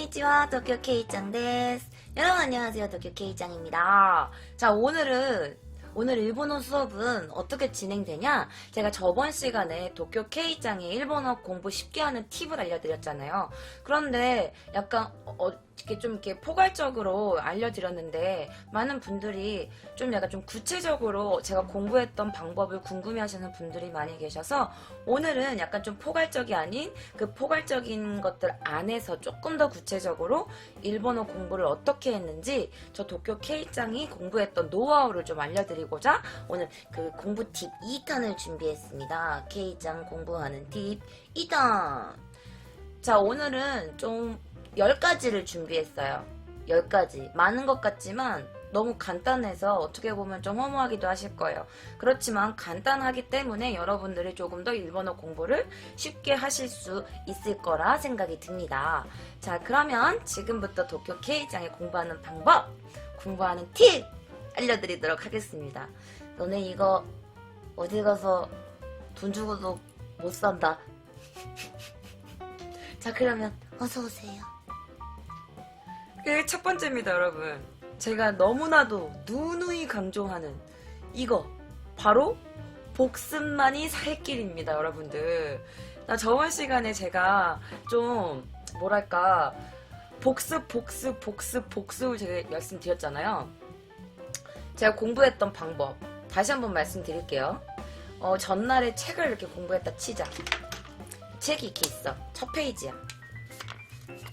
konnichiwa, 도쿄 K짱 데스. 여러분 안녕하세요, 도쿄 K짱입니다. 자, 오늘 일본어 수업은 어떻게 진행되냐? 제가 저번 시간에 도쿄 K짱의 일본어 공부 쉽게 하는 팁을 알려드렸잖아요. 그런데 약간 이렇게 포괄적으로 알려드렸는데 많은 분들이 좀 약간 좀 구체적으로 제가 공부했던 방법을 궁금해하시는 분들이 많이 계셔서 오늘은 약간 좀 포괄적이 아닌 그 포괄적인 것들 안에서 조금 더 구체적으로 일본어 공부를 어떻게 했는지 저 도쿄 K짱이 공부했던 노하우를 좀 알려드리고자 오늘 그 공부 팁 2탄을 준비했습니다. K짱 공부하는 팁 2탄. 자, 오늘은 좀 10가지를 준비했어요. 10가지. 많은 것 같지만 너무 간단해서 어떻게 보면 좀 허무하기도 하실 거예요. 그렇지만 간단하기 때문에 여러분들이 조금 더 일본어 공부를 쉽게 하실 수 있을 거라 생각이 듭니다. 자, 그러면 지금부터 도쿄 K짱에 공부하는 방법, 공부하는 팁 알려드리도록 하겠습니다. 너네 이거 어디 가서 돈 주고도 못 산다. 자, 그러면 어서오세요. 그게 첫 번째입니다, 여러분. 제가 너무나도 누누이 강조하는 이거 바로 복습만이 살 길입니다, 여러분들. 나 저번 시간에 제가 좀 뭐랄까 복습을 제가 말씀드렸잖아요. 제가 공부했던 방법 다시 한번 말씀드릴게요. 전날에 책을 이렇게 공부했다 치자. 책이 이렇게 있어. 첫 페이지야.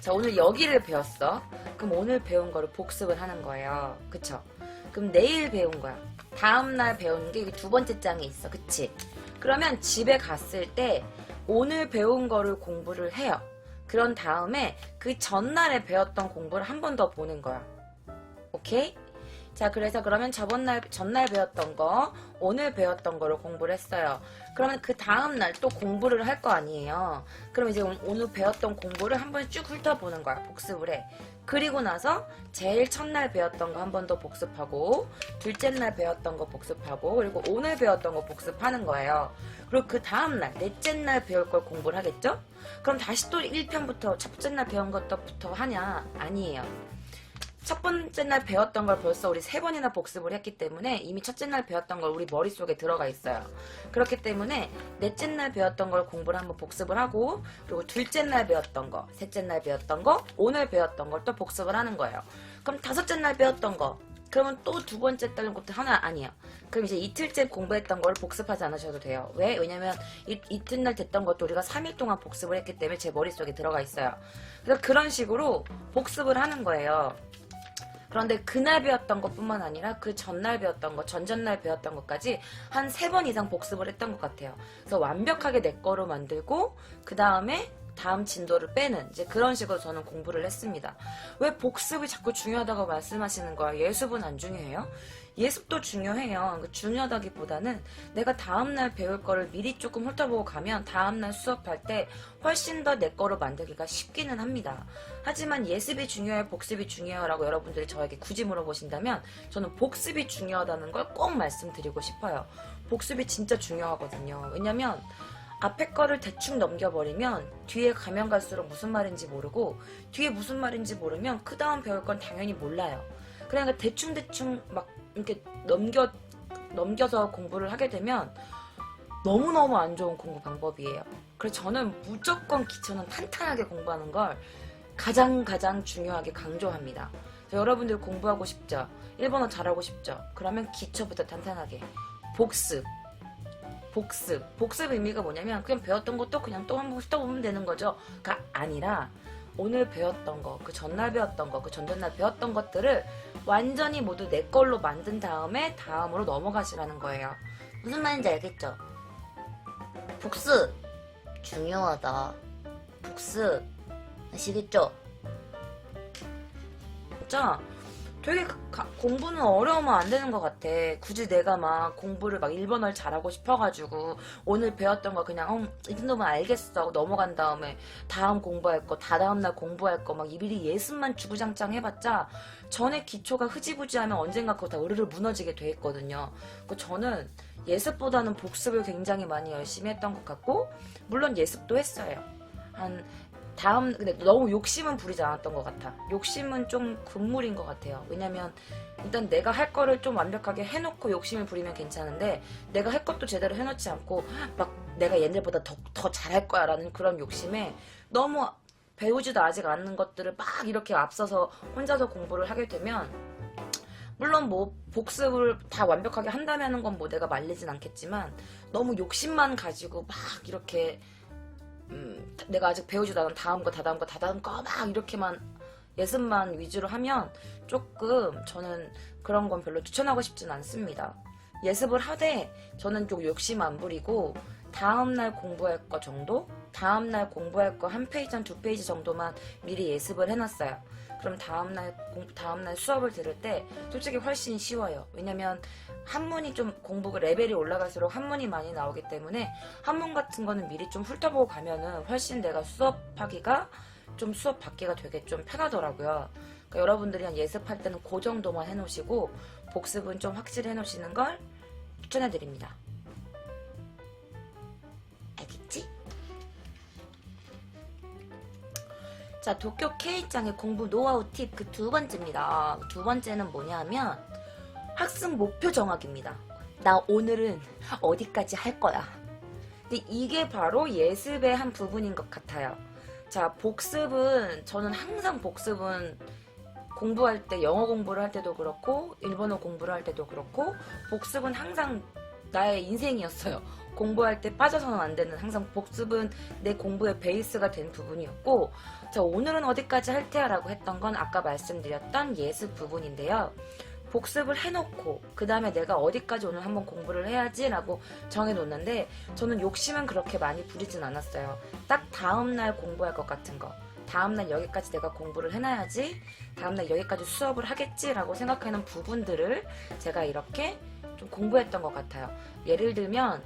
자, 오늘 여기를 배웠어. 그럼 오늘 배운 거를 복습을 하는 거예요. 그쵸? 그럼 내일 배운 거야. 다음날 배운 게 두 번째 장에 있어. 그치? 그러면 집에 갔을 때 오늘 배운 거를 공부를 해요. 그런 다음에 그 전날에 배웠던 공부를 한 번 더 보는 거야. 오케이? 자, 그래서 그러면 전날 배웠던 거, 오늘 배웠던 거를 공부를 했어요. 그러면 그 다음날 또 공부를 할 거 아니에요. 그럼 이제 오늘 배웠던 공부를 한 번 쭉 훑어보는 거야. 복습을 해. 그리고 나서 제일 첫날 배웠던 거 한 번 더 복습하고, 둘째 날 배웠던 거 복습하고, 그리고 오늘 배웠던 거 복습하는 거예요. 그리고 그 다음날, 넷째 날 배울 걸 공부를 하겠죠? 그럼 다시 또 1편부터, 첫째 날 배운 것부터 하냐? 아니에요. 첫 번째 날 배웠던 걸 벌써 우리 3번이나 복습을 했기 때문에 이미 첫째 날 배웠던 걸 우리 머릿속에 들어가 있어요. 그렇기 때문에 넷째 날 배웠던 걸 공부를 한번 복습을 하고, 그리고 둘째 날 배웠던 거, 셋째 날 배웠던 거, 오늘 배웠던 걸 또 복습을 하는 거예요. 그럼 다섯째 날 배웠던 거, 그러면 또 두 번째 날 것도 하나 아니에요. 그럼 이제 이틀째 공부했던 걸 복습하지 않으셔도 돼요. 왜? 왜냐면 이튿날 됐던 것도 우리가 3일 동안 복습을 했기 때문에 제 머릿속에 들어가 있어요. 그래서 그런 식으로 복습을 하는 거예요. 그런데 그날 배웠던 것뿐만 아니라 그 전날 배웠던 것, 전전날 배웠던 것까지 한 3번 이상 복습을 했던 것 같아요. 그래서 완벽하게 내 거로 만들고 그 다음에 다음 진도를 빼는 이제 그런 식으로 저는 공부를 했습니다. 왜 복습이 자꾸 중요하다고 말씀하시는 거야? 예습은 안 중요해요? 예습도 중요해요. 중요하다기보다는 내가 다음날 배울 거를 미리 조금 훑어보고 가면 다음날 수업할 때 훨씬 더 내 거로 만들기가 쉽기는 합니다. 하지만 예습이 중요해요, 복습이 중요해요 라고 여러분들이 저에게 굳이 물어보신다면 저는 복습이 중요하다는 걸 꼭 말씀드리고 싶어요. 복습이 진짜 중요하거든요. 왜냐면 앞에 거를 대충 넘겨버리면 뒤에 가면 갈수록 무슨 말인지 모르고 뒤에 무슨 말인지 모르면 그 다음 배울 건 당연히 몰라요. 그러니까 대충 막 이렇게 넘겨서 공부를 하게 되면 너무너무 안 좋은 공부 방법이에요. 그래서 저는 무조건 기초는 탄탄하게 공부하는 걸 가장 중요하게 강조합니다. 여러분들 공부하고 싶죠? 일본어 잘하고 싶죠? 그러면 기초부터 탄탄하게. 복습 의미가 뭐냐면 그냥 배웠던 것도 그냥 또 한 번 훑어보면 되는 거죠.가 아니라 오늘 배웠던 거, 그 전날 배웠던 거, 그 전전날 배웠던 것들을 완전히 모두 내 걸로 만든 다음에 다음으로 넘어가시라는 거예요. 무슨 말인지 알겠죠? 복습 중요하다. 복습 아시겠죠? 진짜 되게 공부는 어려우면 안 되는 것 같아. 굳이 내가 막 공부를 막 일본어를 잘하고 싶어가지고 오늘 배웠던 거 그냥 이 정도면 알겠어 하고 넘어간 다음에 다음 공부할 거, 다다음날 공부할 거 막 미리 예습만 주구장창 해봤자 전에 기초가 흐지부지하면 언젠가 그거 다 으르르 무너지게 돼 있거든요. 저는 예습보다는 복습을 굉장히 많이 열심히 했던 것 같고 물론 예습도 했어요. 한 근데 너무 욕심은 부리지 않았던 것 같아. 욕심은 좀 금물인 것 같아요. 왜냐면 일단 내가 할 거를 좀 완벽하게 해놓고 욕심을 부리면 괜찮은데, 내가 할 것도 제대로 해놓지 않고 막 내가 얘네들보다 더 잘할 거야 라는 그런 욕심에 너무 배우지도 아직 않는 것들을 막 이렇게 앞서서 혼자서 공부를 하게 되면, 물론 뭐 복습을 다 완벽하게 한다면은 건 뭐 내가 말리진 않겠지만, 너무 욕심만 가지고 막 이렇게 내가 아직 배우지도 않은 다음 거 막 이렇게만 예습만 위주로 하면 조금 저는 그런 건 별로 추천하고 싶진 않습니다. 예습을 하되 저는 좀 욕심 안 부리고 다음날 공부할 거 정도? 다음날 공부할 거 한 페이지 한 두 페이지 정도만 미리 예습을 해놨어요. 그럼 다음날 수업을 들을 때 솔직히 훨씬 쉬워요. 왜냐면 한문이 좀 공부가 레벨이 올라갈수록 한문이 많이 나오기 때문에 한문 같은 거는 미리 좀 훑어보고 가면은 훨씬 내가 수업 받기가 되게 좀 편하더라고요. 그러니까 여러분들이 예습할 때는 그 정도만 해놓으시고 복습은 좀 확실히 해놓으시는 걸 추천해드립니다. 알겠지? 자, 도쿄 K장의 공부 노하우 팁 그 두 번째입니다. 두 번째는 뭐냐면 학습 목표 정하기입니다. 나 오늘은 어디까지 할 거야. 근데 이게 바로 예습의 한 부분인 것 같아요. 자, 저는 항상 복습은 공부할 때, 영어 공부를 할 때도 그렇고 일본어 공부를 할 때도 그렇고 복습은 항상 나의 인생이었어요. 공부할 때 빠져서는 안 되는, 항상 복습은 내 공부의 베이스가 된 부분이었고, 자, 오늘은 어디까지 할 테야 라고 했던 건 아까 말씀드렸던 예습 부분인데요. 복습을 해놓고 그 다음에 내가 어디까지 오늘 한번 공부를 해야지 라고 정해놓는데, 저는 욕심은 그렇게 많이 부리진 않았어요. 딱 다음날 공부할 것 같은 거, 다음날 여기까지 내가 공부를 해놔야지, 다음날 여기까지 수업을 하겠지 라고 생각하는 부분들을 제가 이렇게 좀 공부했던 것 같아요. 예를 들면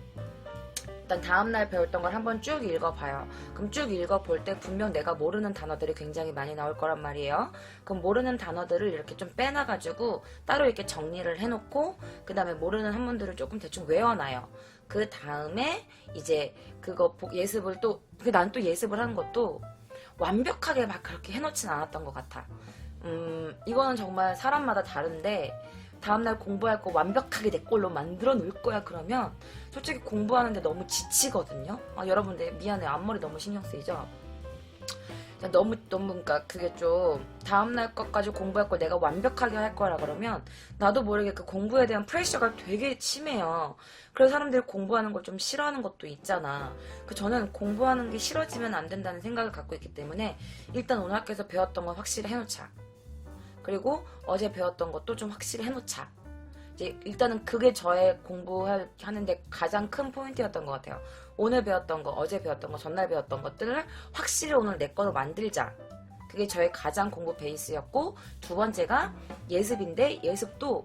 일단 다음날 배웠던 걸 한번 쭉 읽어봐요. 그럼 쭉 읽어볼 때 분명 내가 모르는 단어들이 굉장히 많이 나올 거란 말이에요. 그럼 모르는 단어들을 이렇게 좀 빼놔가지고 따로 이렇게 정리를 해놓고 그 다음에 모르는 한문들을 조금 대충 외워놔요. 그 다음에 이제 그거 예습을 난 또 예습을 하는 것도 완벽하게 막 그렇게 해놓진 않았던 것 같아. 이거는 정말 사람마다 다른데, 다음날 공부할 거 완벽하게 내 걸로 만들어 놓을 거야 그러면 솔직히 공부하는데 너무 지치거든요. 여러분들 미안해요. 앞머리 너무 신경 쓰이죠? 너무 그러니까 그게 좀 다음날 것까지 공부할 거 내가 완벽하게 할 거라 그러면 나도 모르게 그 공부에 대한 프레셔가 되게 심해요. 그래서 사람들이 공부하는 걸 좀 싫어하는 것도 있잖아. 저는 공부하는 게 싫어지면 안 된다는 생각을 갖고 있기 때문에 일단 오늘 학교에서 배웠던 건 확실히 해놓자. 그리고 어제 배웠던 것도 좀 확실히 해놓자. 이제 일단은 그게 저의 공부하는데 가장 큰 포인트였던 것 같아요. 오늘 배웠던 거, 어제 배웠던 거, 전날 배웠던 것들을 확실히 오늘 내 거로 만들자. 그게 저의 가장 공부 베이스였고, 두 번째가 예습인데, 예습도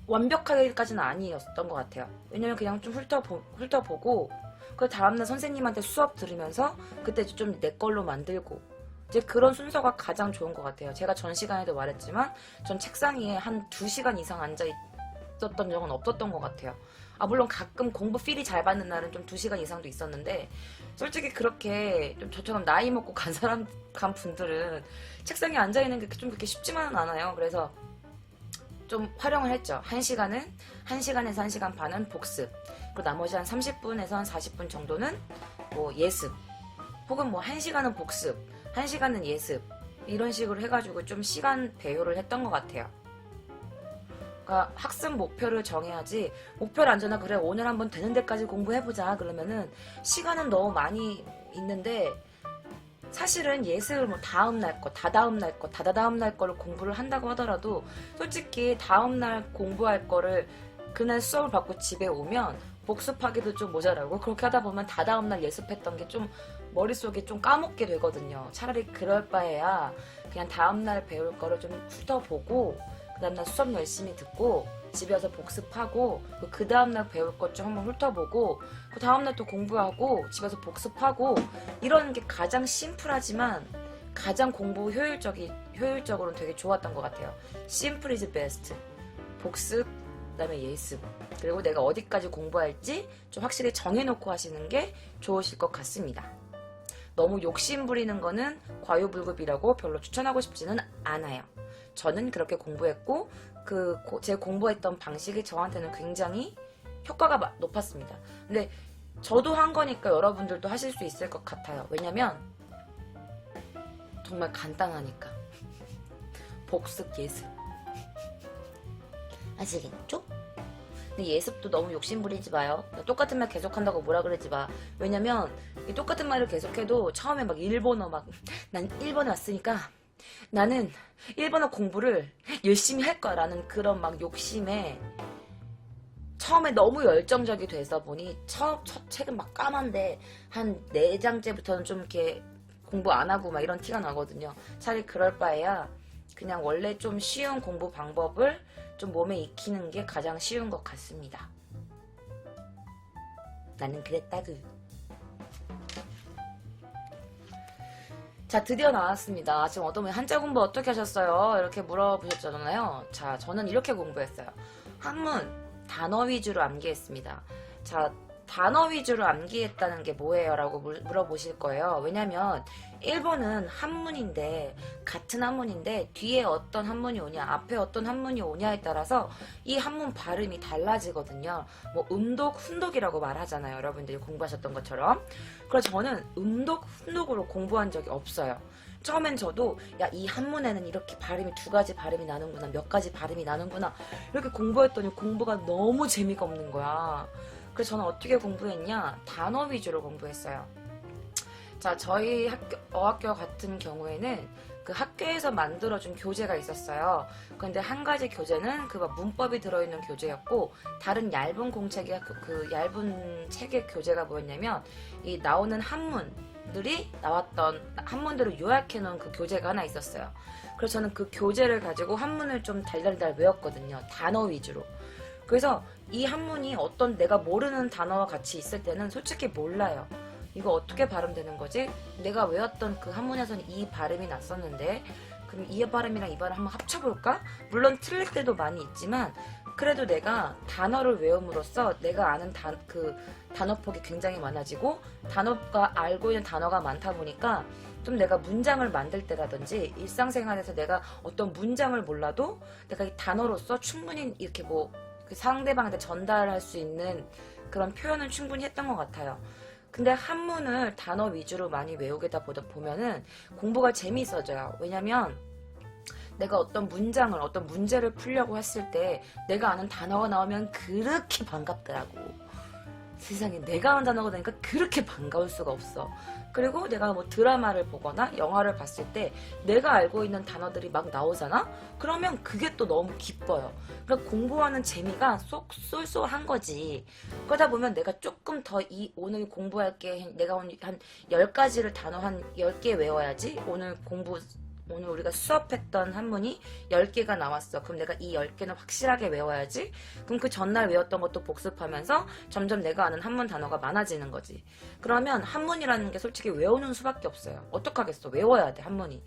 완벽하게까지는 아니었던 것 같아요. 왜냐면 그냥 좀 훑어보고 그 다음날 선생님한테 수업 들으면서 그때 좀 내 걸로 만들고, 이제 그런 순서가 가장 좋은 것 같아요. 제가 전 시간에도 말했지만 전 책상 위에 한 2시간 이상 앉아 있었던 적은 없었던 것 같아요. 물론 가끔 공부 필이 잘 받는 날은 좀 2시간 이상도 있었는데, 솔직히 그렇게 좀 저처럼 나이 먹고 간 분들은 책상에 앉아 있는 게 좀 그렇게 쉽지만은 않아요. 그래서 좀 활용을 했죠. 1시간에서 1시간 반은 복습, 그리고 나머지 한 30분에서 한 40분 정도는 뭐 예습, 혹은 뭐 1시간은 복습, 1시간은 예습, 이런 식으로 해가지고 좀 시간 배분을 했던 것 같아요. 그러니까 학습 목표를 정해야지, 목표를 안 정하 그래 오늘 한번 되는 데까지 공부해보자 그러면은 시간은 너무 많이 있는데, 사실은 예습을 뭐 다음날 거, 다다음날 거, 다다다음날 거를 공부를 한다고 하더라도 솔직히 다음날 공부할 거를 그날 수업을 받고 집에 오면 복습하기도 좀 모자라고, 그렇게 하다 보면 다다음날 예습했던 게 좀 머릿속에 좀 까먹게 되거든요. 차라리 그럴 바에야 그냥 다음날 배울 거를 좀 훑어보고 그 다음날 수업 열심히 듣고 집에 와서 복습하고 그 다음날 배울 것 좀 한번 훑어보고 그 다음날 또 공부하고 집에서 복습하고, 이런 게 가장 심플하지만 가장 공부 효율적으로는 되게 좋았던 것 같아요. 심플 이즈 베스트. 복습, 그 다음에 예습, 그리고 내가 어디까지 공부할지 좀 확실히 정해놓고 하시는 게 좋으실 것 같습니다. 너무 욕심 부리는 거는 과유불급이라고 별로 추천하고 싶지는 않아요. 저는 그렇게 공부했고 제 공부했던 방식이 저한테는 굉장히 효과가 높았습니다. 근데 저도 한 거니까 여러분들도 하실 수 있을 것 같아요. 왜냐면 정말 간단하니까. 복습 예습. 아시겠죠? 근데 예습도 너무 욕심 부리지 마요. 똑같은 말 계속한다고 뭐라 그러지 마. 왜냐면 이 똑같은 말을 계속해도 처음에 막 일본어 난 일본에 왔으니까 나는 일본어 공부를 열심히 할 거야 라는 그런 막 욕심에 처음에 너무 열정적이 돼서 보니 첫 책은 막 까만데 한 4장째부터는 좀 이렇게 공부 안 하고 막 이런 티가 나거든요. 차라리 그럴 바에야 그냥 원래 좀 쉬운 공부 방법을 좀 몸에 익히는 게 가장 쉬운 것 같습니다. 나는 그랬다구. 자, 드디어 나왔습니다. 지금 어떤 분이 한자 공부 어떻게 하셨어요? 이렇게 물어보셨잖아요. 자, 저는 이렇게 공부했어요. 한문 단어 위주로 암기했습니다. 자, 단어 위주로 암기했다는 게 뭐예요? 라고 물어보실 거예요. 왜냐면 일본은 한문인데 같은 한문인데 뒤에 어떤 한문이 오냐 앞에 어떤 한문이 오냐에 따라서 이 한문 발음이 달라지거든요. 뭐 음독, 훈독이라고 말하잖아요. 여러분들이 공부하셨던 것처럼. 그래서 저는 음독, 훈독으로 공부한 적이 없어요. 처음엔 저도 야, 이 한문에는 이렇게 발음이 2가지 발음이 나는구나, 몇 가지 발음이 나는구나 이렇게 공부했더니 공부가 너무 재미가 없는 거야. 그래서 저는 어떻게 공부했냐? 단어 위주로 공부했어요. 자, 저희 어학교 같은 경우에는 그 학교에서 만들어준 교재가 있었어요. 근데 한 가지 교재는 그 문법이 들어있는 교재였고, 다른 얇은 공책의 그 얇은 책의 교재가 뭐였냐면, 이 나오는 한문들이 나왔던 한문들을 요약해 놓은 그 교재가 하나 있었어요. 그래서 저는 그 교재를 가지고 한문을 좀 달달달 외웠거든요. 단어 위주로. 그래서 이 한문이 어떤 내가 모르는 단어와 같이 있을 때는 솔직히 몰라요. 이거 어떻게 발음되는 거지? 내가 외웠던 그 한문에서는 이 발음이 났었는데 그럼 이 발음이랑 이 발음 한번 합쳐볼까? 물론 틀릴 때도 많이 있지만 그래도 내가 단어를 외움으로써 내가 아는 그 단어폭이 굉장히 많아지고 단어가 알고 있는 단어가 많다 보니까 좀 내가 문장을 만들 때라든지 일상생활에서 내가 어떤 문장을 몰라도 내가 이 단어로서 충분히 이렇게 뭐 그 상대방한테 전달할 수 있는 그런 표현은 충분히 했던 것 같아요. 근데 한문을 단어 위주로 많이 외우게다 보면은 공부가 재미있어져요. 왜냐면 내가 어떤 문장을, 어떤 문제를 풀려고 했을 때 내가 아는 단어가 나오면 그렇게 반갑더라고. 세상에 내가 아는 단어가 나니까 그렇게 반가울 수가 없어. 그리고 내가 뭐 드라마를 보거나 영화를 봤을 때 내가 알고 있는 단어들이 막 나오잖아? 그러면 그게 또 너무 기뻐요. 그러니까 공부하는 재미가 쏙 쏠쏠한 거지. 그러다 보면 내가 조금 더 오늘 공부할 게 내가 한 10가지를 단어 한 10개 외워야지. 오늘 우리가 수업했던 한문이 10개가 나왔어. 그럼 내가 이 10개는 확실하게 외워야지. 그럼 그 전날 외웠던 것도 복습하면서 점점 내가 아는 한문 단어가 많아지는 거지. 그러면 한문이라는 게 솔직히 외우는 수밖에 없어요. 어떡하겠어. 외워야 돼, 한문이.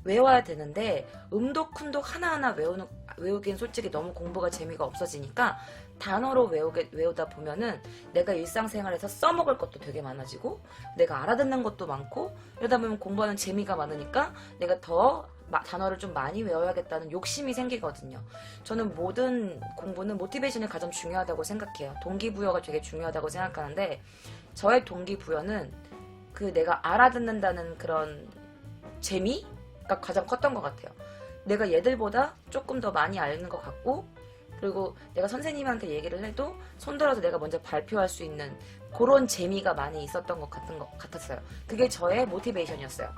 외워야 되는데 음독, 훈독 하나하나 외우기엔 솔직히 너무 공부가 재미가 없어지니까 단어로 외우다 보면은 내가 일상생활에서 써먹을 것도 되게 많아지고 내가 알아듣는 것도 많고 이러다 보면 공부하는 재미가 많으니까 내가 더 단어를 좀 많이 외워야겠다는 욕심이 생기거든요. 저는 모든 공부는 모티베이션이 가장 중요하다고 생각해요. 동기부여가 되게 중요하다고 생각하는데 저의 동기부여는 그 내가 알아듣는다는 그런 재미가 가장 컸던 것 같아요. 내가 얘들보다 조금 더 많이 아는 것 같고 그리고 내가 선생님한테 얘기를 해도 손들어서 내가 먼저 발표할 수 있는 그런 재미가 많이 있었던 것 같았어요. 그게 저의 모티베이션이었어요.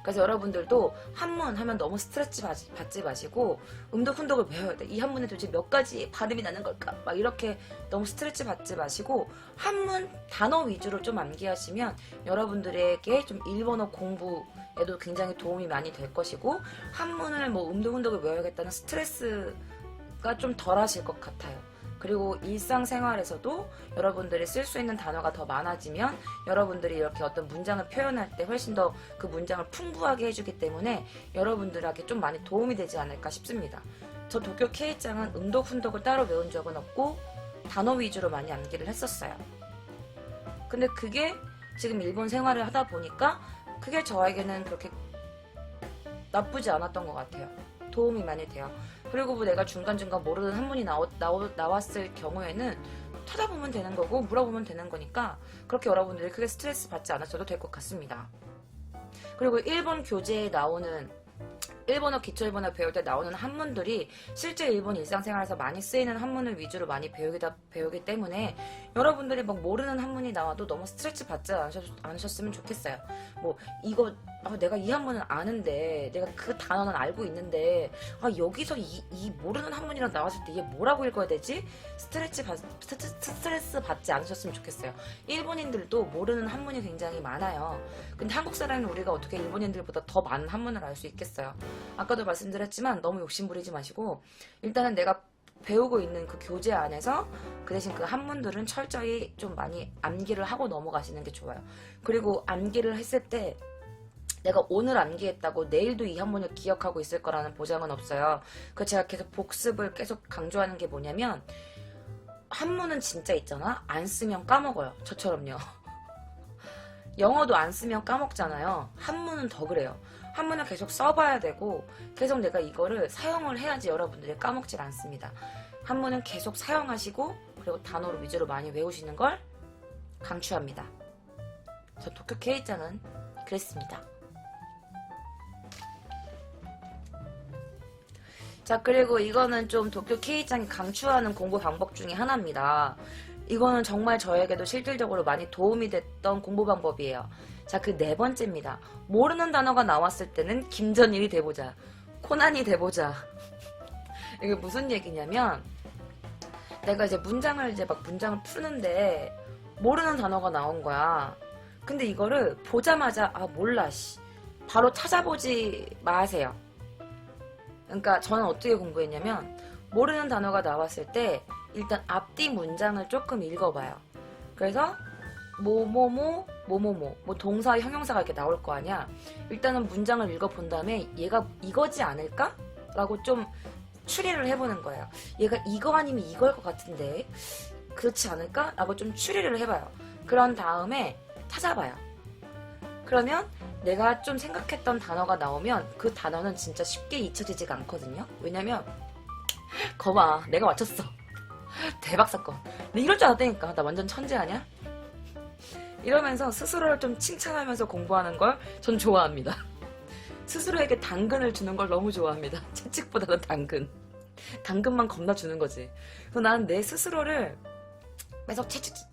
그래서 여러분들도 한문 하면 너무 스트레스 받지 마시고 음독, 훈독을 외워야 돼. 이 한문에 도대체 몇 가지 발음이 나는 걸까? 막 이렇게 너무 스트레스 받지 마시고 한문 단어 위주로 좀 암기하시면 여러분들에게 좀 일본어 공부에도 굉장히 도움이 많이 될 것이고 한문을 뭐 음독, 훈독을 외워야겠다는 스트레스가 좀 덜 하실 것 같아요. 그리고 일상생활에서도 여러분들이 쓸 수 있는 단어가 더 많아지면 여러분들이 이렇게 어떤 문장을 표현할 때 훨씬 더 그 문장을 풍부하게 해주기 때문에 여러분들에게 좀 많이 도움이 되지 않을까 싶습니다. 저 도쿄 K장은 음독, 훈독을 따로 외운 적은 없고 단어 위주로 많이 암기를 했었어요. 근데 그게 지금 일본 생활을 하다 보니까 그게 저에게는 그렇게 나쁘지 않았던 것 같아요. 도움이 많이 돼요. 그리고 뭐 내가 중간중간 모르는 한문이 나왔을 경우에는 찾아보면 되는 거고 물어보면 되는 거니까 그렇게 여러분들이 크게 스트레스 받지 않으셔도 될 것 같습니다. 그리고 일본 교재에 나오는 일본어 기초일본어 배울 때 나오는 한문들이 실제 일본 일상생활에서 많이 쓰이는 한문을 위주로 많이 배우기 때문에 여러분들이 막 모르는 한문이 나와도 너무 스트레스 받지 않으셨으면 좋겠어요. 뭐 이거 내가 이 한문은 아는데 내가 그 단어는 알고 있는데 여기서 이 모르는 한문이랑 나왔을 때 이게 뭐라고 읽어야 되지? 스트레스 받지 않으셨으면 좋겠어요. 일본인들도 모르는 한문이 굉장히 많아요. 근데 한국 사람은 우리가 어떻게 일본인들보다 더 많은 한문을 알 수 있겠어요. 아까도 말씀드렸지만 너무 욕심부리지 마시고 일단은 내가 배우고 있는 그 교재 안에서 그 대신 그 한문들은 철저히 좀 많이 암기를 하고 넘어가시는 게 좋아요. 그리고 암기를 했을 때 내가 오늘 암기했다고 내일도 이 한문을 기억하고 있을 거라는 보장은 없어요. 그 제가 계속 복습을 계속 강조하는 게 뭐냐면 한문은 진짜 있잖아. 안 쓰면 까먹어요. 저처럼요. 영어도 안 쓰면 까먹잖아요. 한문은 더 그래요. 한문을 계속 써봐야 되고 계속 내가 이거를 사용을 해야지 여러분들이 까먹질 않습니다. 한문은 계속 사용하시고 그리고 단어로 위주로 많이 외우시는 걸 강추합니다. 저 도쿄 K짱은 그랬습니다. 자, 그리고 이거는 좀 도쿄 K짱이 강추하는 공부 방법 중에 하나입니다. 이거는 정말 저에게도 실질적으로 많이 도움이 됐던 공부 방법이에요. 자, 그 네 번째입니다. 모르는 단어가 나왔을 때는 김전일이 돼보자. 코난이 돼보자. 이게 무슨 얘기냐면 내가 이제 문장을 푸는데 모르는 단어가 나온 거야. 근데 이거를 보자마자 몰라 바로 찾아보지 마세요. 그러니까 저는 어떻게 공부했냐면 모르는 단어가 나왔을 때 일단 앞뒤 문장을 조금 읽어봐요. 그래서 뭐뭐뭐 뭐 동사 형용사가 이렇게 나올 거 아니야. 일단은 문장을 읽어본 다음에 얘가 이거지 않을까? 라고 좀 추리를 해보는 거예요. 얘가 이거 아니면 이걸 것 같은데 그렇지 않을까? 라고 좀 추리를 해봐요. 그런 다음에 찾아봐요. 그러면 내가 좀 생각했던 단어가 나오면 그 단어는 진짜 쉽게 잊혀지지가 않거든요. 왜냐면 거봐 내가 맞췄어. 대박 사건. 나 이럴 줄 알았다니까. 나 완전 천재 아니야? 이러면서 스스로를 좀 칭찬하면서 공부하는 걸 전 좋아합니다. 스스로에게 당근을 주는 걸 너무 좋아합니다. 채찍보다는 당근. 당근만 겁나 주는 거지. 그래서 나는 내 스스로를 계속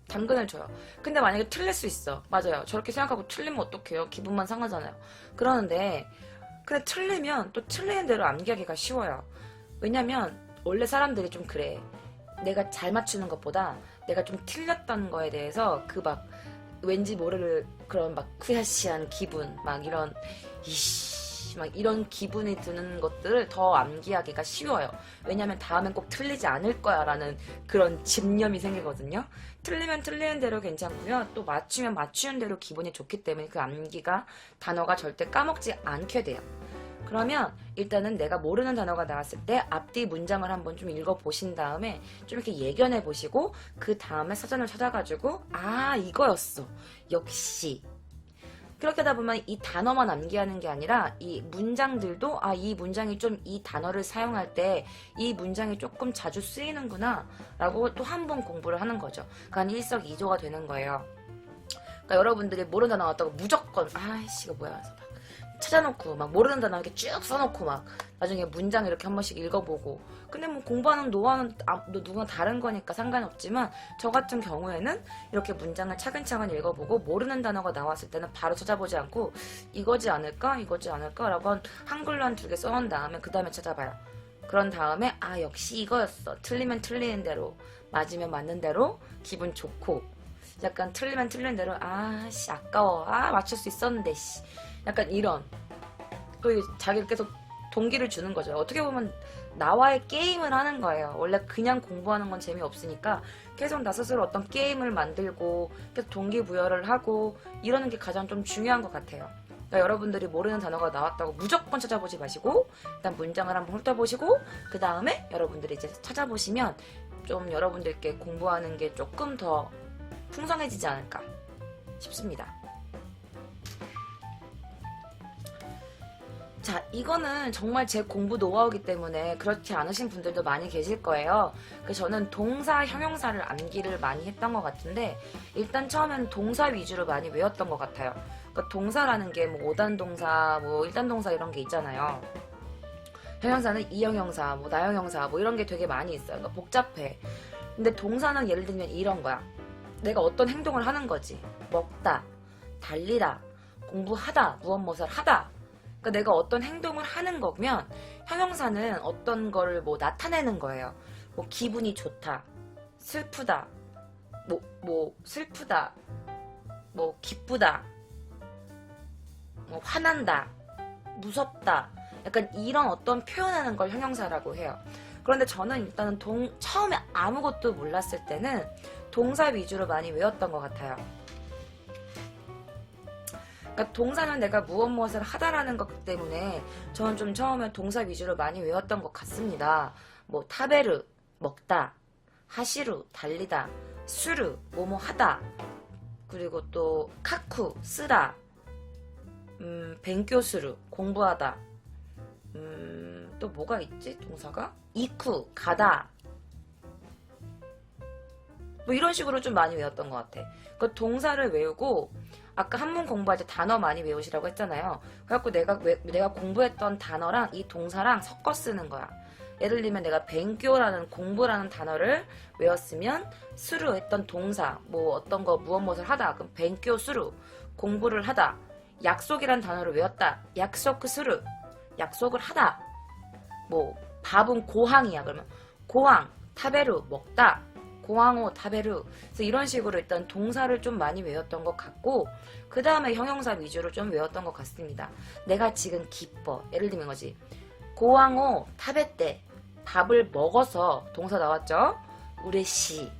당근을 줘요. 근데 만약에 틀릴 수 있어. 맞아요. 저렇게 생각하고 틀리면 어떡해요? 기분만 상하잖아요. 그러는데 근데 틀리면 또 틀리는 대로 암기하기가 쉬워요. 왜냐면 원래 사람들이 좀 그래. 내가 잘 맞추는 것보다 내가 좀 틀렸던 거에 대해서 그 막 왠지 모를 그런 막 후야시한 기분 막 이런 막 이런 기분이 드는 것들을 더 암기하기가 쉬워요. 왜냐면 다음엔 꼭 틀리지 않을 거야 라는 그런 집념이 생기거든요. 틀리면 틀리는 대로 괜찮고요. 또 맞추면 맞추는 대로 기분이 좋기 때문에 그 암기가 단어가 절대 까먹지 않게 돼요. 그러면 일단은 내가 모르는 단어가 나왔을 때 앞뒤 문장을 한번 좀 읽어보신 다음에 좀 이렇게 예견해 보시고 그 다음에 사전을 찾아가지고 이거였어. 역시. 그렇게 하다 보면 이 단어만 암기하는 게 아니라 이 문장들도 이 문장이 좀 이 단어를 사용할 때 이 문장이 조금 자주 쓰이는구나 라고 또 한 번 공부를 하는 거죠. 그러니까 일석이조가 되는 거예요. 그러니까 여러분들이 모르는 단어 나왔다고 무조건 이거 뭐야 찾아놓고 막 모르는 단어 이렇게 쭉 써놓고 막 나중에 문장 이렇게 한 번씩 읽어보고 근데 뭐 공부하는 노하우는 누구나 다른 거니까 상관없지만 저 같은 경우에는 이렇게 문장을 차근차근 읽어보고 모르는 단어가 나왔을 때는 바로 찾아보지 않고 이거지 않을까 라고 한글로 한 2개 써놓은 다음에 그 다음에 찾아봐요. 그런 다음에 역시 이거였어. 틀리면 틀리는 대로 맞으면 맞는 대로 기분 좋고 약간 틀리면 틀리는 대로 아까워 맞출 수 있었는데 약간 이런 그리고 자기를 계속 동기를 주는 거죠. 어떻게 보면 나와의 게임을 하는 거예요. 원래 그냥 공부하는 건 재미없으니까 계속 나 스스로 어떤 게임을 만들고 계속 동기부여를 하고 이러는 게 가장 좀 중요한 것 같아요. 그러니까 여러분들이 모르는 단어가 나왔다고 무조건 찾아보지 마시고 일단 문장을 한번 훑어보시고 그 다음에 여러분들이 이제 찾아보시면 좀 여러분들께 공부하는 게 조금 더 풍성해지지 않을까 싶습니다. 자, 이거는 정말 제 공부 노하우이기 때문에 그렇지 않으신 분들도 많이 계실 거예요. 그래서 저는 동사, 형용사를 암기를 많이 했던 것 같은데 일단 처음에는 동사 위주로 많이 외웠던 것 같아요. 그러니까 동사라는 게 뭐 5단 동사, 뭐 1단 동사 이런 게 있잖아요. 형용사는 이형용사, 뭐 나형용사 뭐 이런 게 되게 많이 있어요. 그러니까 복잡해. 근데 동사는 예를 들면 이런 거야. 내가 어떤 행동을 하는 거지. 먹다, 달리다, 공부하다, 무엇 하다. 그러니까 내가 어떤 행동을 하는 거면 형용사는 어떤 거를 뭐 나타내는 거예요. 뭐 기분이 좋다, 슬프다, 뭐 슬프다, 뭐 기쁘다, 뭐 화난다, 무섭다. 약간 이런 어떤 표현하는 걸 형용사라고 해요. 그런데 저는 일단은 처음에 아무것도 몰랐을 때는 동사 위주로 많이 외웠던 것 같아요. 그러니까 동사는 내가 무엇을 하다라는 것 때문에 저는 좀 처음에 동사 위주로 많이 외웠던 것 같습니다. 뭐 타베르, 먹다, 하시루, 달리다, 수르, 뭐뭐 하다, 그리고 또 카쿠, 쓰다, 벤교수루, 공부하다, 또 뭐가 있지? 동사가? 이쿠, 가다, 뭐 이런 식으로 좀 많이 외웠던 것 같아. 그 동사를 외우고 아까 한문 공부할 때 단어 많이 외우시라고 했잖아요. 그래갖고 내가 공부했던 단어랑 이 동사랑 섞어 쓰는 거야. 예를 들면 내가 뱅교라는 공부라는 단어를 외웠으면 수루 했던 동사, 뭐 어떤 거 무엇을 하다. 그럼 뱅교 수루, 공부를 하다. 약속이란 단어를 외웠다. 약속 수루, 약속을 하다. 뭐 밥은 고항이야. 그러면 고항, 타베루, 먹다. 고항오, 타베루. 그래서 이런 식으로 일단 동사를 좀 많이 외웠던 것 같고 그 다음에 형용사 위주로 좀 외웠던 것 같습니다. 내가 지금 기뻐. 예를 들면 거지. 고항오, 타베떼. 밥을 먹어서 동사 나왔죠? 우레시.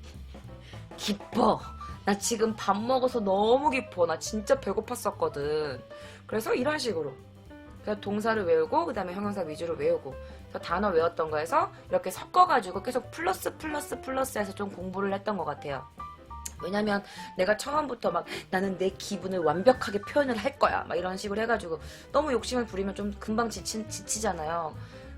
기뻐. 나 지금 밥 먹어서 너무 기뻐. 나 진짜 배고팠었거든. 그래서 이런 식으로. 그래서 동사를 외우고 그 다음에 형용사 위주로 외우고 그래서 단어 외웠던 거에서 이렇게 섞어가지고 계속 플러스 해서 좀 공부를 했던 것 같아요. 왜냐면 내가 처음부터 막 나는 내 기분을 완벽하게 표현을 할 거야 막 이런 식으로 해가지고 너무 욕심을 부리면 좀 금방 지치잖아요.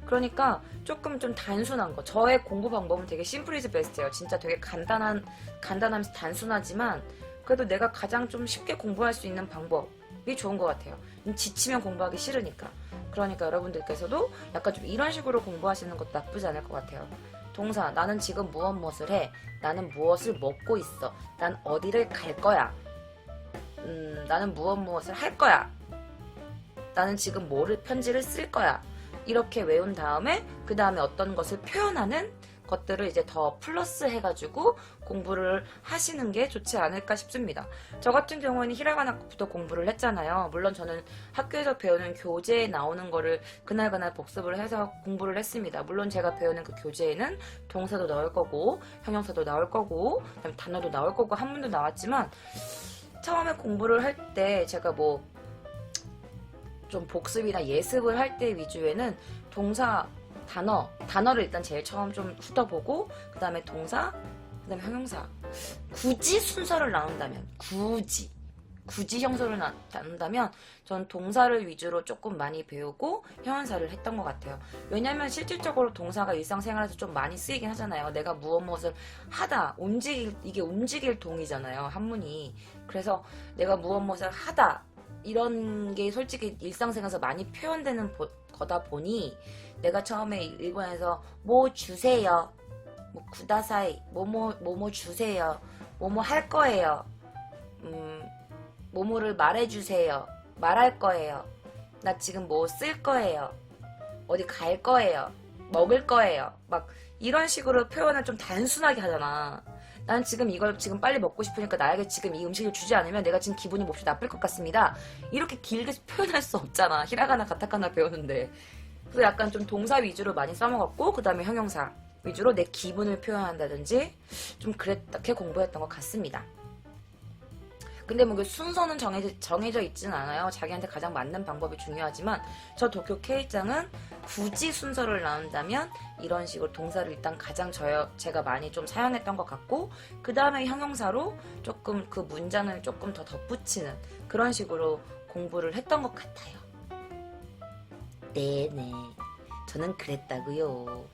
그러니까 조금 좀 단순한 거. 저의 공부 방법은 되게 심플 이즈 베스트예요. 진짜 되게 간단하면서 단순하지만 그래도 내가 가장 좀 쉽게 공부할 수 있는 방법이 좋은 것 같아요. 지치면 공부하기 싫으니까. 그러니까 여러분들께서도 약간 좀 이런 식으로 공부하시는 것도 나쁘지 않을 것 같아요. 동사, 나는 지금 무엇을 해. 나는 무엇을 먹고 있어. 난 어디를 갈 거야. 나는 무엇을 할 거야. 나는 지금 편지를 쓸 거야. 이렇게 외운 다음에 그 다음에 어떤 것을 표현하는 것들을 이제 더 플러스 해가지고 공부를 하시는 게 좋지 않을까 싶습니다. 저 같은 경우는 히라가나부터 공부를 했잖아요. 물론 저는 학교에서 배우는 교재에 나오는 거를 그날 복습을 해서 공부를 했습니다. 물론 제가 배우는 그 교재에는 동사도 나올 거고 형용사도 나올 거고 그다음에 단어도 나올 거고 한문도 나왔지만 처음에 공부를 할 때 제가 뭐 좀 복습이나 예습을 할 때 위주에는 동사, 단어를 일단 제일 처음 좀 훑어보고 그 다음에 동사, 그 다음에 형용사. 굳이 순서를 나눈다면 굳이 형소를 나눈다면 전 동사를 위주로 조금 많이 배우고 형용사를 했던 것 같아요. 왜냐면 실질적으로 동사가 일상생활에서 좀 많이 쓰이긴 하잖아요. 내가 무엇을 하다, 이게 움직일 동이잖아요. 한문이. 그래서 내가 무엇을 하다 이런 게 솔직히 일상생활에서 많이 표현되는 거다 보니 내가 처음에 일본에서 뭐 주세요, 뭐 구다사이, 뭐뭐 주세요, 뭐뭐 할 거예요, 뭐뭐를 말해주세요, 말할 거예요, 나 지금 뭐 쓸 거예요, 어디 갈 거예요, 먹을 거예요, 막 이런 식으로 표현을 좀 단순하게 하잖아. 난 지금 이걸 지금 빨리 먹고 싶으니까 나에게 지금 이 음식을 주지 않으면 내가 지금 기분이 몹시 나쁠 것 같습니다. 이렇게 길게 표현할 수 없잖아. 히라가나 가타카나 배우는데. 그래서 약간 좀 동사 위주로 많이 써먹었고 그 다음에 형용사 위주로 내 기분을 표현한다든지 좀 그렇게 공부했던 것 같습니다. 근데 뭐 순서는 정해져 있지는 않아요. 자기한테 가장 맞는 방법이 중요하지만 저 도쿄 K장은 굳이 순서를 나눈다면 이런 식으로 동사를 일단 가장 제가 많이 좀 사용했던 것 같고 그 다음에 형용사로 조금 그 문장을 조금 더 덧붙이는 그런 식으로 공부를 했던 것 같아요. 네네. 저는 그랬다고요.